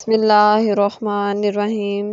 बिस्मिल्लाहिर्रहमानिर्रहीम।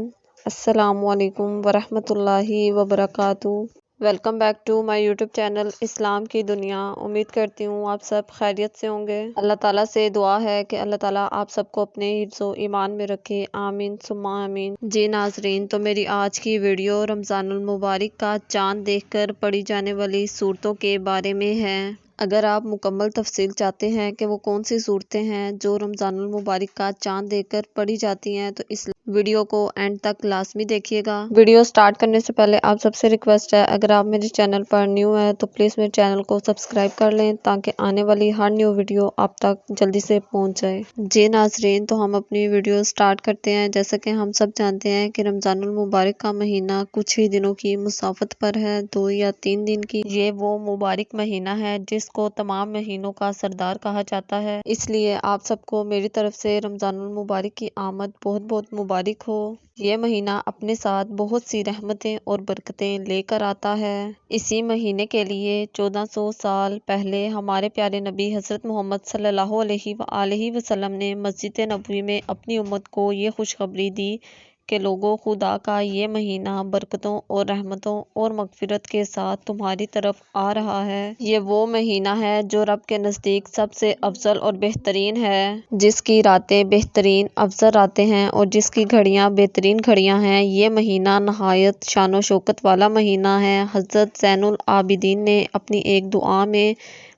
अस्सलामु अलैकुम वरहमतुल्लाहि वबरकातुहू। Welcome back to my YouTube channel इस्लाम की दुनिया। उम्मीद करती हूँ आप सब खैरियत से होंगे। अल्लाह ताला से दुआ है कि अल्लाह ताला आप सबको अपने हिफ्ज़ो ईमान में रखे, आमीन सुम्मा आमीन। जी नाज़रीन, तो मेरी आज की वीडियो रमज़ानुल मुबारक का चाँद देखकर पढ़ी जाने वाली सूरतों के बारे में है। अगर आप मुकम्मल तफसील चाहते हैं कि वो कौन सी सूरतें हैं जो रमज़ानुल मुबारक का चाँद देखकर पढ़ी जाती हैं, तो इस वीडियो को एंड तक लाजमी देखिएगा। वीडियो स्टार्ट करने से पहले आप सबसे रिक्वेस्ट है, अगर आप मेरे चैनल पर न्यू है तो प्लीज़ मेरे चैनल को सब्सक्राइब कर लें ताकि आने वाली हर न्यू वीडियो आप तक जल्दी से पहुंच जाए। जी नाज़रीन, तो हम अपनी वीडियो स्टार्ट करते हैं। जैसा कि हम सब जानते हैं कि रमज़ानुल मुबारक का महीना कुछ ही दिनों की मुसाफत पर है, 2 या 3 दिन की। ये वो मुबारक महीना है जिसको तमाम महीनों का सरदार कहा जाता है। इसलिए आप सबको मेरी तरफ से रमज़ानुल मुबारक की आमद बहुत बहुत मुबारक हो। ये महीना अपने साथ बहुत सी रहमतें और बरकतें लेकर आता है। इसी महीने के लिए 1400 साल पहले हमारे प्यारे नबी हज़रत मोहम्मद सल्लल्लाहु अलैहि वसल्लम ने मस्जिद नबवी में अपनी उम्मत को ये खुशखबरी दी कि लोगों, खुदा का ये महीना बरकतों और रहमतों और मगफिरत के साथ तुम्हारी तरफ आ रहा है। ये वो महीना है जो रब के नज़दीक सबसे अफजल और बेहतरीन है, जिसकी रातें बेहतरीन अफजल रातें हैं और जिसकी घड़ियाँ बेहतरीन घड़ियाँ हैं। ये महीना नहायत शान शौकत वाला महीना है। हज़रत ज़ैनुल आबिदीन ने अपनी एक दुआ में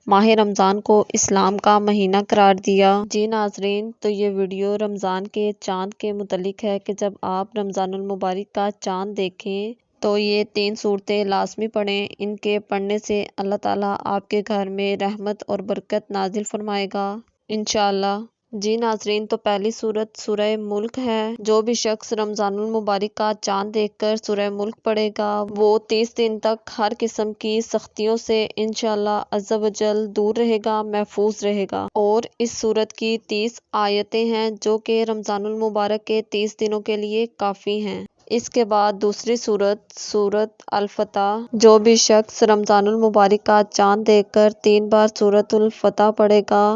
माह रमज़ान को इस्लाम का महीना करार दिया। जी नाज़रीन, तो ये वीडियो रमज़ान के चाँद के मुतलिक है कि जब आप रमज़ानुल मुबारक का चाँद देखें तो ये 3 सूरतें लाजमी पढ़ें। इनके पढ़ने से अल्लाह ताला आपके घर में रहमत और बरकत नाजिल फरमाएगा इंशाअल्लाह। जी नाज़रीन, तो पहली सूरत सूरह मुल्क है। जो भी शख्स रमज़ानुल मुबारक का चाँद देखकर सूरह मुल्क पढ़ेगा वो 30 दिन तक हर किस्म की सख्तियों से इंशाअल्लाह अज़्ज़ा वजल दूर रहेगा, महफूज रहेगा। और इस सूरत की 30 आयतें हैं जो कि रमज़ानुल मुबारक के 30 दिनों के लिए काफ़ी हैं। इसके बाद दूसरी सूरत अल-फतह। जो भी शख्स रमज़ानुल मुबारक का चाँद देखकर 3 बार सूरतुल फतह पढ़ेगा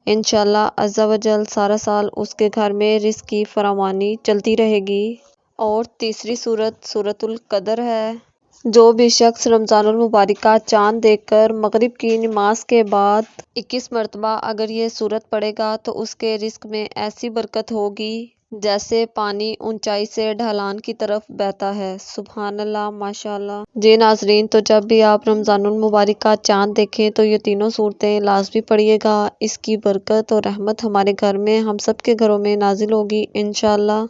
इंशाअल्लाह अज़्ज़ा वजल सारा साल उसके घर में रिज़्क़ की फरावानी चलती रहेगी। और तीसरी सूरतुल कदर है। जो भी शख्स रमज़ानुल मुबारक का चाँद देखकर मगरिब की नमाज के बाद 21 मरतबा अगर ये सूरत पढ़ेगा तो उसके रिज़्क़ में ऐसी बरकत होगी जैसे पानी ऊंचाई से ढलान की तरफ बहता है। सुभान अल्लाह, माशाअल्लाह। जी नाज़रीन, तो जब भी आप रमज़ानुल मुबारक का चाँद देखें तो ये तीनों सूरतें लाजमी पढ़िएगा। इसकी बरकत और रहमत हमारे घर में, हम सब के घरों में नाजिल होगी इंशाअल्लाह।